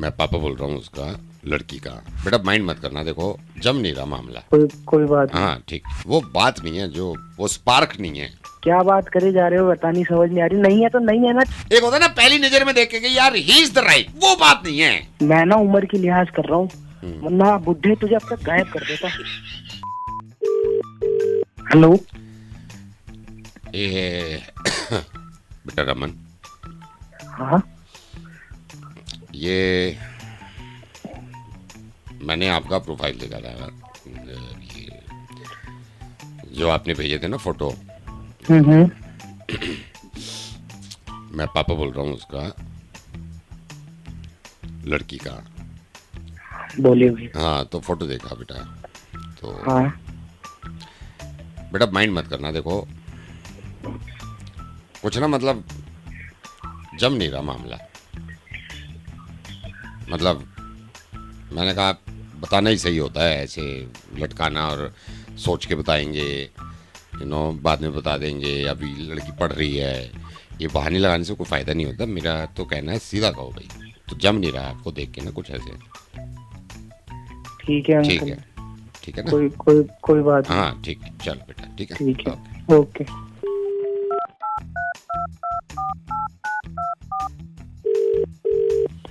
मैं पापा बोल रहा हूँ उसका, लड़की का। बेटा माइंड मत करना, देखो जम नहीं रहा मामला। कोई बात नहीं। हाँ ठीक, वो बात नहीं है, जो वो स्पार्क नहीं है। क्या बात करे जा रहे हो, बता नहीं, समझ नहीं आ रही। नहीं है तो नहीं है ना। एक होता है ना पहली नजर में देख के कि यार ही इज द राइट, वो बात नहीं है। मैं ना उम्र की लिहाज कर रहा हूँ, वरना बुढ़े तुझे अब तक गायब कर देता। हेलो। ये बेटा रमन, हाँ ये मैंने आपका प्रोफाइल देखा था, ये जो आपने भेजे थे ना फोटो। मैं पापा बोल रहा हूँ उसका, लड़की का। बोलिए भाई। हाँ तो फोटो देखा बेटा, तो हाँ बेटा माइंड मत करना, देखो कुछ ना मतलब जम नहीं रहा मामला। मतलब मैंने कहा बताना ही सही होता है, ऐसे लटकाना और सोच के बताएंगे, बाद में बता देंगे, अभी लड़की पढ़ रही है, ये बहाने लगाने से कोई फ़ायदा नहीं होता। मेरा तो कहना है सीधा कहो भाई, तो जम नहीं रहा आपको देख के ना कुछ ऐसे। ठीक है ठीक अंकल। है, ठीक है ना। कोई बात नहीं। हाँ ठीक, चल बेटा ठीक है। ठीक है, ओके। ओके।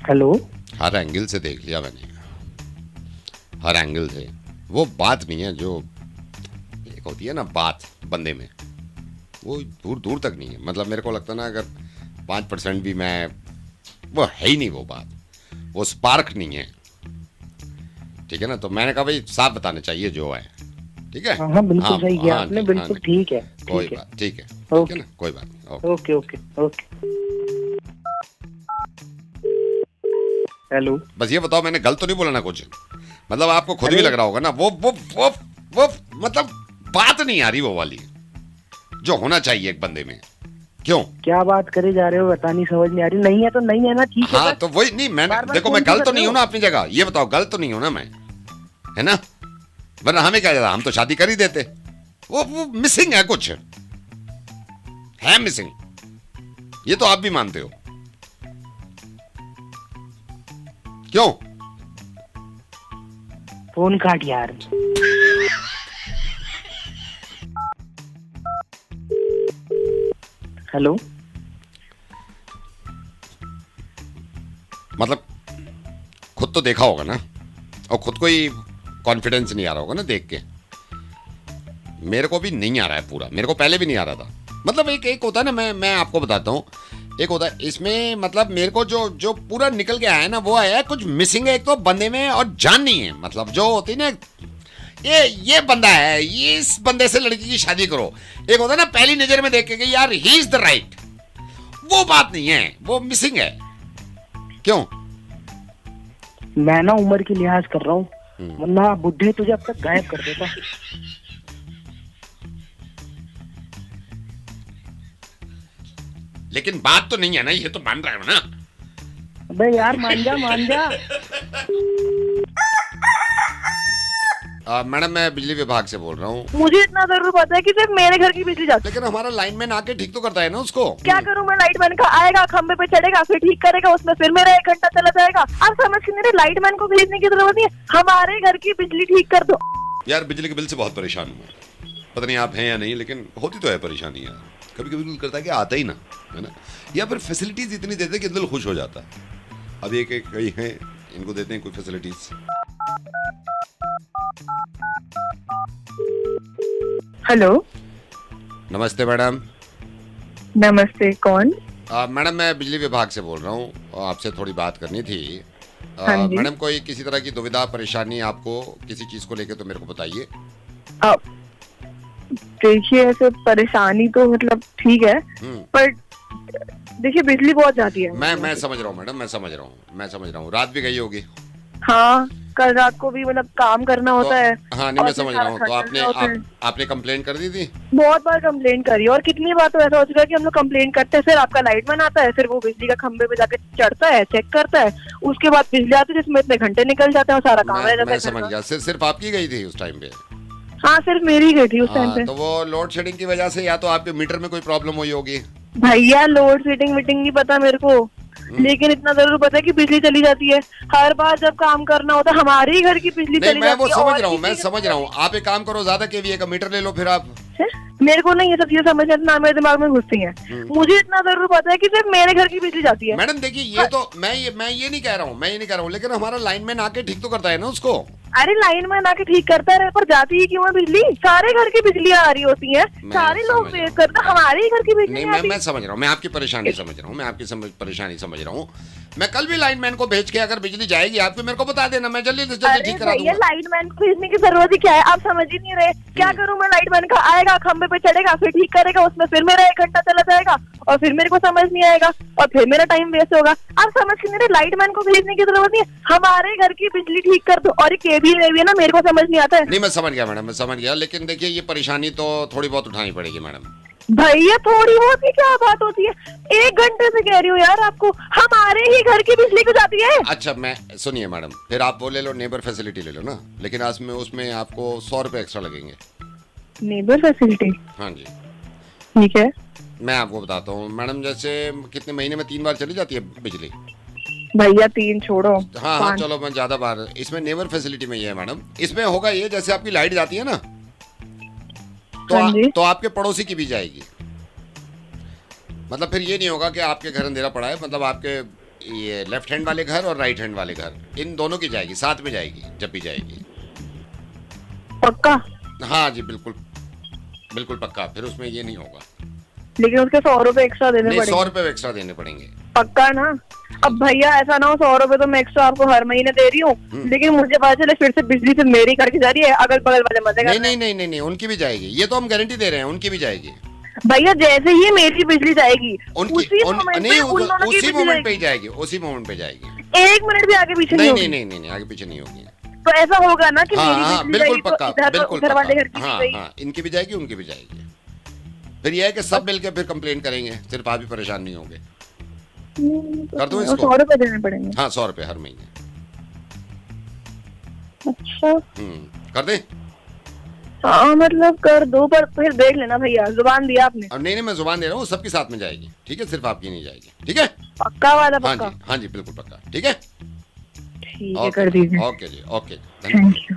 हेलो। हर एंगल से देख लिया मैंने, हर एंगल से। वो बात नहीं है जो एक होती है ना बात बंदे में, वो दूर दूर तक नहीं है। मतलब मेरे को लगता है ना, अगर 5% भी मैं, वो है ही नहीं वो बात, वो स्पार्क नहीं है। ठीक है ना, तो मैंने कहा भाई साफ बताना चाहिए जो है। ठीक है। हाँ बिल्कुल सही किया आपने, ठीक, बिल्कुल ठीक है। कोई ठीक है, बात, ठीक है, ठीक ओके। है ना, कोई बात नहीं। Okay okay okay. हेलो। बस ये बताओ मैंने गलत तो नहीं बोला ना कुछ? मतलब आपको खुद भी लग रहा होगा ना, वो मतलब बात नहीं आ रही वो वाली जो होना चाहिए एक बंदे में। क्यों? क्या बात करे जा रहे हो, बता नहीं, समझ नहीं आ रही। नहीं है तो नहीं है ना, ठीक है। हाँ तो वही नहीं, मैंने देखो मैं गलत तो नहीं हूं ना अपनी जगह, ये बताओ गलत तो नहीं हूं ना मैं, है ना? वरना हमें क्या जाता, हम तो शादी कर ही देते। वो मिसिंग है, कुछ है मिसिंग, ये तो आप भी मानते हो। क्यों? फोन काट यार। हेलो। मतलब खुद तो देखा होगा ना, और खुद को ही कॉन्फिडेंस नहीं आ रहा होगा ना देख के। मेरे को भी नहीं आ रहा है पूरा, मेरे को पहले भी नहीं आ रहा था। मतलब एक होता है ना, मैं आपको बताता हूँ, एक होता है इसमें, मतलब मेरे को जो पूरा निकल के आया है ना, वो आया है कुछ मिसिंग है एक तो बंदे में, और जान नहीं है। मतलब जो होती ना, ये बंदा है, ये इस बंदे से लड़की की शादी करो। एक होता है ना पहली नजर में देख के कि यार ही इज द राइट, वो बात नहीं है, वो मिसिंग है। क्यों? मैं ना उम्र की लिहाज कर रहा हूँ, वरना बुढ़े तुझे अब तक गायब कर देता। लेकिन बात तो नहीं है ना, ये तो मान रहा है ना। अबे यार मान जा, मान जा। मैडम मैं बिजली विभाग से बोल रहा हूँ। मुझे इतना जरूर पता है कि सिर्फ मेरे घर की बिजली जाती है। लेकिन हमारा लाइनमैन आके ठीक तो करता है ना उसको। क्या करूं मैं? लाइटमैन का आएगा, खंबे पे चढ़ेगा, फिर ठीक करेगा, उसमें फिर मेरा 1 घंटा चला जाएगा। आप समझ के मेरे लाइटमैन को भेजने की जरूरत नहीं है, हमारे घर की बिजली ठीक कर दो। यार बिजली के बिल से बहुत परेशान हूँ, पता नहीं आप हैं या नहीं, लेकिन होती तो है परेशानी यार। कभी कभी दिल करता है कि आता ही ना, है ना? या फिर फैसिलिटीज इतनी देते कि दिल खुश हो जाता है। अब एक कई हैं, इनको देते हैं कोई फैसिलिटीज। हेलो। नमस्ते मैडम। नमस्ते, कौन? मैडम मैं बिजली विभाग से बोल रहा हूँ, आपसे थोड़ी बात करनी थी। हाँ जी। मैडम कोई किसी तरह की दुविधा परेशानी आपको किसी चीज को लेके तो मेरे को बताइए। देखिए ऐसे परेशानी तो मतलब ठीक है, पर देखिए बिजली बहुत जाती है। मैं समझ रहा हूँ मैडम, मैं समझ रहा हूँ, रात भी गई होगी। हाँ, कल रात को भी मतलब काम करना होता है। हाँ नहीं, मैं और समझ फिर रहा हूँ। तो आपने कंप्लेन कर दी थी? बहुत बार कंप्लेन करी, और कितनी बार तो ऐसा हो चुका है कि हम लोग कंप्लेन करते हैं, फिर आपका लाइटमैन आता है, फिर वो बिजली का खंबे पे जाके चढ़ता है, चेक करता है, उसके बाद बिजली आती है जिसमें इतने घंटे निकल जाते हैं और सारा काम रह जाता है। मैं समझ गया, सिर्फ आपकी गई थी उस टाइम पे? हाँ सिर्फ मेरी गई थी उस टाइम पे। तो वो लोड शेडिंग की वजह से या तो आपके मीटर में कोई प्रॉब्लम हुई होगी। भैया लोड सेटिंग मीटिंग नहीं पता मेरे को, लेकिन इतना जरूर पता है कि बिजली चली जाती है हर बार जब काम करना होता है, हमारे ही घर की बिजली नहीं चली मैं जाती वो है। समझ और रहा हूँ, मैं किसी समझ रहा हूँ। आप एक काम करो, ज्यादा केवीए का मीटर ले लो फिर आप। है? मेरे को नहीं ये सब चीजें समझ ना मेरे दिमाग में घुसती हैं। मुझे इतना जरूर पता है कि सिर्फ मेरे घर की बिजली जाती है। मैडम देखिए ये तो मैं ये नहीं कह रहा हूँ, मैं ये नहीं कह रहा हूँ, लेकिन हमारा लाइनमैन आके ठीक तो करता है ना उसको। अरे लाइन में आके ठीक करता रहे, पर जाती ही क्यों है बिजली? सारे घर की बिजली आ रही होती है, मैं सारे लोग समझ वेट करते हैं, हमारे ही घर की बिजली नहीं नहीं आती। मैं समझ रहा हूँ, मैं आपकी परेशानी समझ रहा हूँ, मैं आपकी परेशानी समझ रहा हूँ। मैं कल भी लाइनमैन को भेज के अगर बिजली जाएगी आपको मेरे को बता देना, मैं जल्दी से जल्दी अरे ठीक करा भैया दूंगा। लाइटमैन को भेजने की जरूरत ही क्या है? आप समझ ही नहीं रहे। क्या करूं मैं? लाइटमैन का आएगा, खंबे पे चढ़ेगा, फिर ठीक करेगा, उसमें फिर मेरा 1 घंटा चला जाएगा और फिर मेरे को समझ नहीं आएगा और फिर मेरा टाइम वेस्ट होगा। आप समझ के नहीं रहे, लाइटमैन को भेजने की जरूरत नहीं है, हमारे घर की बिजली ठीक कर दो। और केबीए है ना, मेरे को समझ नहीं आता है। नहीं मैं समझ गया मैडम, मैं समझ गया, लेकिन देखिए ये परेशानी तो थोड़ी बहुत उठानी पड़ेगी मैडम। भैया थोड़ी बहुत ही क्या बात होती है? 1 घंटे से कह रही हूँ यार आपको, हमारे ही घर की बिजली को जाती है। अच्छा मैं सुनिए मैडम, फिर आप वो ले लो, नेबर फैसिलिटी ले लो ना, लेकिन आज में उसमें आपको 100 रुपए एक्स्ट्रा लगेंगे। Neighbour facility? हाँ जी ठीक है। मैं आपको बताता हूँ मैडम, जैसे कितने महीने में 3 बार चली जाती है बिजली। भैया 3 छोड़ो, हाँ 5। चलो मैं ज्यादा बार, इसमें नेबर फैसिलिटी में ये है मैडम, इसमें होगा ये जैसे आपकी लाइट जाती है ना तो, हाँ जी। तो आपके पड़ोसी की भी जाएगी। मतलब फिर ये नहीं होगा कि आपके घर अंधेरा पड़ा है, मतलब आपके ये लेफ्ट हैंड वाले घर और राइट हैंड वाले घर, इन दोनों की जाएगी, साथ में जाएगी जब भी जाएगी। पक्का? हाँ जी बिल्कुल बिल्कुल पक्का, फिर उसमें ये नहीं होगा। लेकिन उसके 100 रुपए एक्स्ट्रा देने नहीं 100 पड़ेंगे? रुपए एक्स्ट्रा देने पड़ेंगे। पक्का ना? अब भैया ऐसा ना हो 100 रुपए तो मैं एक्स्ट्रा आपको हर महीने दे रही हूँ, लेकिन मुझे पता चले फिर से बिजली से मेरी करके जा रही है, अगल बगल वाले मजे नहीं नहीं नहीं नहीं नहीं उनकी भी जाएगी, ये तो हम गारंटी दे रहे हैं, उनकी भी जाएगी। भैया जैसे ही मेरी बिजली जाएगी उनकी उसी मोमेंट नहीं पे उन दोनों की उसी बिजली मोमेंट पे ही जाएगी। जाएगी, उसी मोमेंट पे जाएगी। 1 मिनट भी आगे पीछे नहीं नहीं होगी? नहीं नहीं नहीं आगे पीछे नहीं होगी। तो ऐसा होगा ना कि हाँ मेरी हाँ बिजली बिल्कुल जाएगी पक्का, तो इधर बिल्कुल उधर वाले घर की पक्का। हाँ भी गई। हाँ इनकी भी जाएगी, उनकी भी जाएगी। फिर ये है कि सब मिलके फिर कंप्लेन करेंगे, सिर्फ आप ही परेशान नहीं होंगे। कर दूं इसको? 100 रुपए देने पड़ेंगे? हाँ 100 रुपए हर महीने। अच्छा कर दें? हाँ मतलब कर दो, पर फिर देख लेना भैया, जुबान दिया आपने। अब नहीं नहीं मैं जुबान दे रहा हूँ, सबके साथ में जाएगी, ठीक है, सिर्फ आपकी नहीं जाएगी, ठीक है? पक्का वाला? हाँ पक्का? जी हाँ जी बिल्कुल पक्का, ठीक है। ठीक है कर दीजिए। ओके जी ओके, धन्यवाद। Thank you.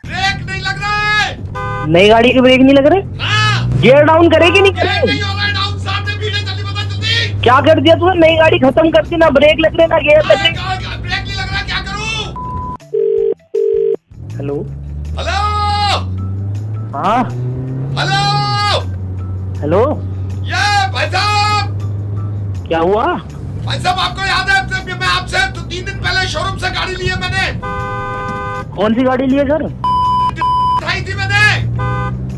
ब्रेक नहीं लग रहा है। नई गाड़ी के ब्रेक नहीं लग रहे? हाँ। गियर डाउन करे कि नहीं ब्रेक करे? नहीं हो रहा है, डाउन सामने भीड़ है, जल्दी बता जल्दी। क्या कर दिया तूने? नई गाड़ी खत्म करती, ना ब्रेक लग रहे ना गियर लग रहे। ब्रेक नहीं लग रहा, क्या करूं? हेलो? हेलो हाँ हेलो हेलो, ये भाई साहब, क्या हुआ? भाई साहब आपको याद है मैं आपसे 3 दिन पहले शोरूम से गाड़ी ली है मैंने, कौन सी गाड़ी ली है सर? उठाई थी मैंने।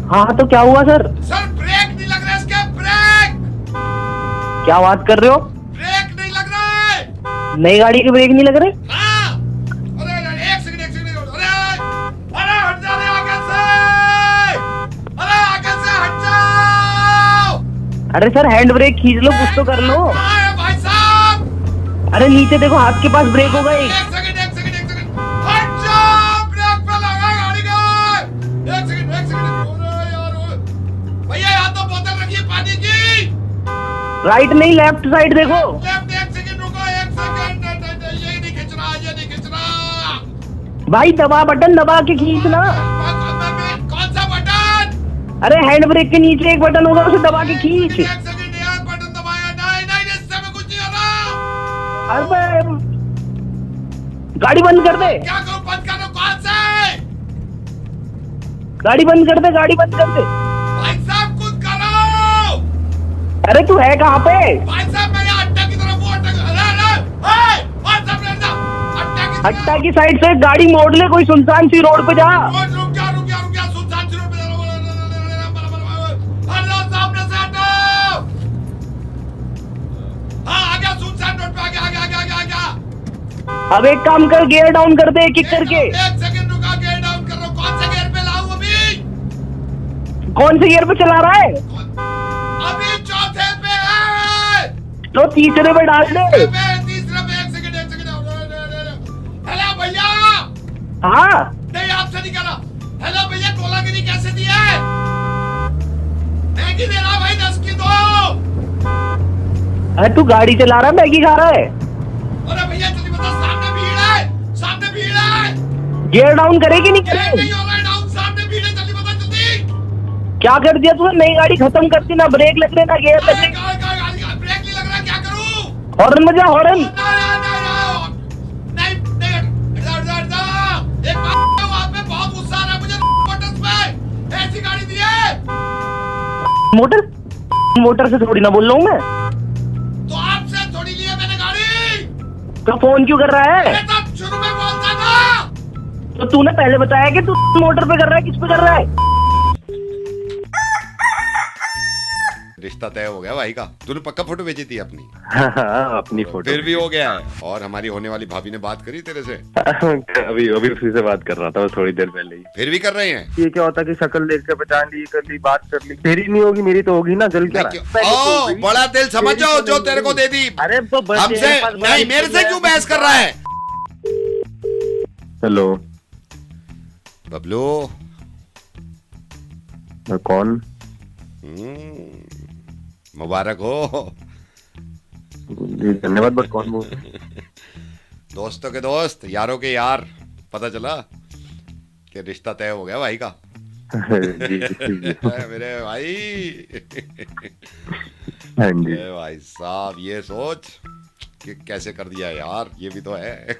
हाँ तो क्या हुआ सर? सर ब्रेक नहीं लग रहा है इसके, ब्रेक क्या बात कर रहे हो? ब्रेक नहीं लग रहा है। नई गाड़ी के ब्रेक नहीं लग रहे? हाँ। अरे एक सेकंड अरे अरे हट जा रे आगे से, अरे आगे से हट जाओ। अरे सर हैंड ब्रेक खींच लो, कुछ तो कर लो। कहाँ है भाई साहब? अरे नीचे देखो, हाथ के पास ब्रेक होगा एक। एक सेकंड हट जाओ, ब्रेक पे लगा गाड़ी का। एक सेकंड अरे यार भैया यहाँ तो बोतल रखी है पानी की। राइट नहीं लेफ्ट साइड देखो। लेफ्ट, एक सेकंड रुको, एक सेकंड, ये नहीं खींच रहा, ये नहीं खींच रहा। भाई दबा, बटन दबा के खींचना। कौन सा बटन? अरे हैंड ब्रेक के नीचे एक बटन होगा, उसे दबा के खींच। एक सेकंड यार, बटन दबाया, नहीं नहीं इससे में कुछ नहीं हो रहा। अरे गाड़ी बंद कर दे, क्या करूं, बंद करो? कौन से? गाड़ी बंद कर दे, गाड़ी बंद कर दे। भाई साहब कुछ करो। अरे तू है कहाँ पे? भाई साहब मैं यहाँ अड्डा की तरफ हूँ, अड्डा भाई साहब रहना, अड्डा की तरफ। अट्टा की साइड से गाड़ी मोड़ ले, कोई सुनसान सी रोड पे जा। रुक जा सुनसान सी रोड पे हटो, सामने से हटो। हाँ आ गया, सुनसान रोड पे आ गया। अब एक काम कर, गियर डाउन कर दे एक एक करके। एक सेकंड रुका, गियर डाउन कर रहा हूँ। कौन से गियर पे लाऊं अभी? कौन से गियर पे चला रहा है? अभी चौथे पे है। तो तीसरे पे डाल दे। तीसरे पे, एक सेकंड हेलो भैया। हाँ नहीं आपसे नहीं करा। हेलो भैया, कोलागिरी कैसे दी है? मैं की दे रहा भाई, 10 की दो। अरे तू गाड़ी चला रहा है, मैगी खा रहा है? अरे भैया जल्दी बता, सामने भीड़ है, सामने भीड़ है। गियर डाउन करेगी नहीं ये करेगी? नहीं हो रहा है डाउन, सामने भीड़ है, जल्दी बता जल्दी। क्या कर दिया तूने? नई गाड़ी खत्म करती, ना ब्रेक लग रहे ना गियर लग रहे। ब्रेक नहीं लग रहा, क्या करूं? हॉर्न बजा, हॉर्न। नहीं, एक बात वहाँ पे बहुत गुस्सा आ रहा है मुझे मोटर्स पे, ऐसी गाड़ी दी है। मोटर से थोड़ी ना बोल रहा हूँ मैं। तो आपसे थोड़ी ली है मैंने गाड़ी। तो फोन क्यों कर रहा है? मैं तो शुरू में बोलता था। तो तूने पहले बताया कि तू मोटर पे कर रहा है, किस पे कर रहा है? रिश्ता तय हो गया भाई का। तूने पक्का फोटो भेजी थी अपनी? हाँ, अपनी फोटो फिर भी हो गया है। और हमारी होने वाली भाभी ने बात करी तेरे से? अभी अभी उसी से बात कर रहा था, थोड़ी देर पहले ही। फिर भी कर रहे हैं? ये क्या होता कि शक्ल देख के पहचान ली, कर ली, बात कर ली। तेरी नहीं होगी, मेरी तो होगी ना। जल क्या नहीं, रहा है? क्यों? ओ, बड़ा दिल समझो जो तेरे को दे दी। अरे तो बस हमसे तेरे पास नहीं, मेरे से क्यों बहस कर रहा है? हेलो, बबलू। कौन? मुबारक हो। जी धन्यवाद, बट कौन बोल रहे हैं? दोस्तों के दोस्त, यारों के यार। पता चला कि रिश्ता तय हो गया भाई का। जी जी मेरे भाई। हाँ जी। भाई साहब, ये सोच कि कैसे कर दिया यार, ये भी तो है।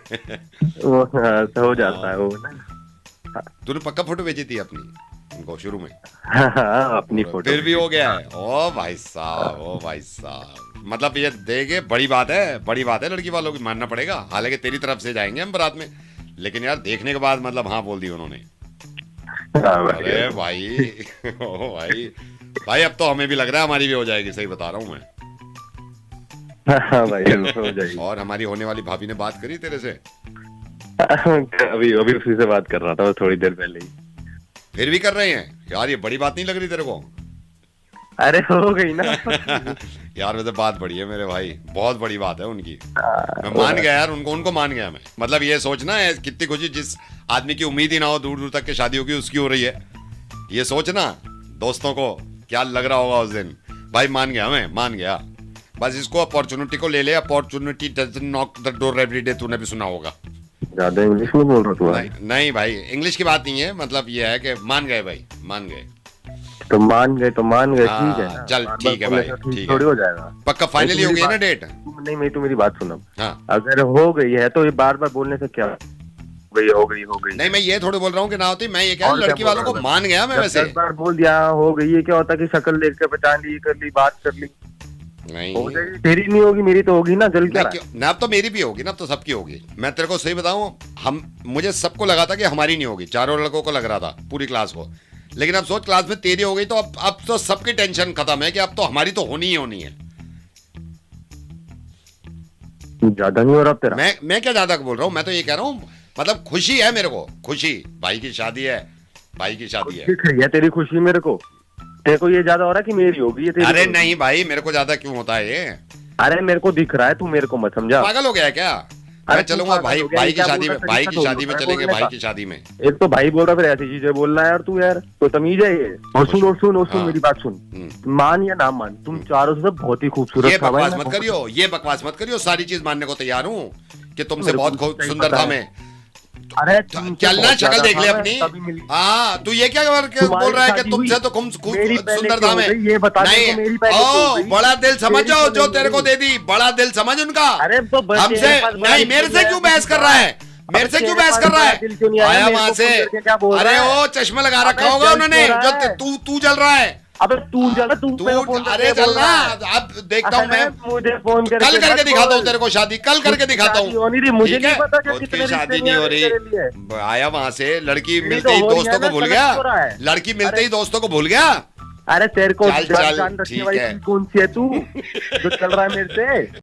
वो तो हो जाता है वो ना। तूने पक्का फोटो भेजी थी अपनी उनको शुरू में? हाँ, अपनी फोटो। फिर भी हो गया है। ओ भाई साहब, ओ भाई साहब, मतलब ये देखे बड़ी बात है, बड़ी बात है। लड़की वालों की मानना पड़ेगा। हालांकि तेरी तरफ से जाएंगे हम बारात में, लेकिन यार देखने के बाद मतलब हाँ बोल दी उन्होंने। हाँ भाई। अरे भाई, ओ भाई, भाई अब तो हमें भी लग रहा है हमारी भी हो जाएगी। सही बता रहा हूँ मैं। हाँ भाई, हो जाएगी। और हमारी होने वाली भाभी ने बात करी तेरे से? अभी अभी उसी से बात कर रहा था, थोड़ी देर पहले ही। फिर भी कर रहे हैं यार, ये बड़ी बात नहीं लग रही तेरे को? अरे हो गई ना। यार वैसे बात बड़ी है मेरे भाई, बहुत बड़ी बात है उनकी। मैं मान गया यार, उनको मान गया मैं। मतलब ये सोचना है कितनी खुशी, जिस आदमी की उम्मीद ही ना हो दूर दूर तक की शादी होगी, उसकी हो रही है। ये सोचना दोस्तों को क्या लग रहा होगा उस दिन। भाई मान गया, मैं मान गया। बस इसको अपॉर्चुनिटी को ले ले। Opportunity doesn't knock the door every day, तूने भी सुना होगा। ज्यादा इंग्लिश में बोल रहा तू? नहीं भाई, इंग्लिश की बात नहीं है। मतलब ये है कि मान गए भाई, मान गए। तो मान गए तो मान गए, हाँ, ठीक है ना? चल, बार-बार ठीक है बोलने भाई, से ठीक थोड़ी है। हो जाएगा। पक्का फाइनली हो गई है ना डेट? नहीं, मैं तो मेरी बात सुनो। हाँ। अगर हो गई है तो ये बार बार बोलने से क्या हो गई। नहीं, मैं ये थोड़े बोल रहा हूँ कि ना होती। मैं ये कह लड़की वालों को मान गया मैं वैसे। 10 बार बोल दिया हो गई, ये क्या होता कि शक्ल देख के पहचान ली, कर ली, बात कर ली। नहीं, हो जाएगी। तेरी नहीं होगी, मेरी तो होगी ना। जल क्या रहा है? ना अब तो मेरी भी होगी ना, अब तो सबकी होगी। मैं तेरे को सही बताऊं, मुझे सबको लगा था कि हमारी नहीं होगी। चारों लड़कों को लग रहा था, पूरी क्लास को। लेकिन अब सोच, क्लास में तेरी हो गई तो अब तो सबकी टेंशन खत्म है कि अब तो हमारी तो होनी ही होनी है। ज्यादा नहीं हो रहा तेरा? मैं क्या ज्यादा बोल रहा हूँ, मैं तो ये कह रहा हूँ, मतलब खुशी है मेरे को, खुशी। भाई की शादी है, भाई की शादी है। दिख रही है तेरी खुशी मेरे को। तेरे को ये ज्यादा हो रहा है कि मेरी होगी ये तेरी? अरे नहीं भाई, मेरे को ज्यादा क्यों होता है ये? अरे मेरे को दिख रहा है, तू मेरे को मत समझा। पागल हो गया है क्या? मैं अरे चलूंगा तू भाई, पागल हो गया, भाई की क्या शादी बोल में, रहा है? भाई की तरीका शादी में थोड़ी चलेंगे, बोलने भाई का। की शादी में। एक तो भाई बोल रहा, फिर ऐसी चीजें बोल रहा है यार तू यार। तो तमीज है ये। और सुन हाँ। मेरी बात सुन। मान या ना मान, तुम चारों से बहुत ही ये खूबसूरत था भाई। बकवास मत करियो, ये बकवास मत करियो। सारी चीज मानने को तैयार हूँ कि तुमसे मेरे को बहुत भी सही सुंदर पता था है। मैं। अरे तुमसे चलना, बहुत शक्ल ज्यादा देख ले था मैं, तभी अपनी। मिली। हाँ, तू ये क्या बोल रहा है कि तुमसे तो खूब मेरी पहले सुंदर क्यों था हो मैं? गई? ये बता दे तो मेरी पहले क्यों हो ओ, गई? बड़ा दिल समझ तेरी जाओ क्यों जो नहीं तेरे को हुई? दे दी। बड़ा दिल समझ उनका। अरे तो बस हमसे तेरे पास बड़ा नहीं, दिल मेरे क्यों से क्यों नहीं बहस आया? कर रहा है? मेरे से तेरे क्यों बहस पास कर रहा बड़ा है? दिल क्यों नहीं आया? आया मेरे वहां को से। फोन करके क्या बोल अरे रहा है? ओ, चश्मा लगा अबे रखा होगा जल उन्होंने, क्यों रहा जो है? तू जल रहा है। अबे तू जल, तू तू, मेरे को फोन अरे करके बोल चलना, रहा है। अब देखता हूँ मैं। मुझे फोन करके कल करके मत दिखाता हूँ बोल। तेरे को शादी, कल करके दिखाता शादी हूँ। होनी थी, मुझे ठीक नहीं है? पता कि खुद कितने की रिश्ते शादी नहीं नहीं आ हो रहे रही। तेरे लिए। आया वहां से, लड़की मेरी मिलते तो ही हो रही दोस्तों है को ना, भूल गलत गया। हो रहा है। लड़की मिलते अरे- ही दोस्तों को भूल गया। अरे तेरे को चल, जान रखने ठीक वाली है। चीज कौन सी है तू जो चल रहा है मेरे से?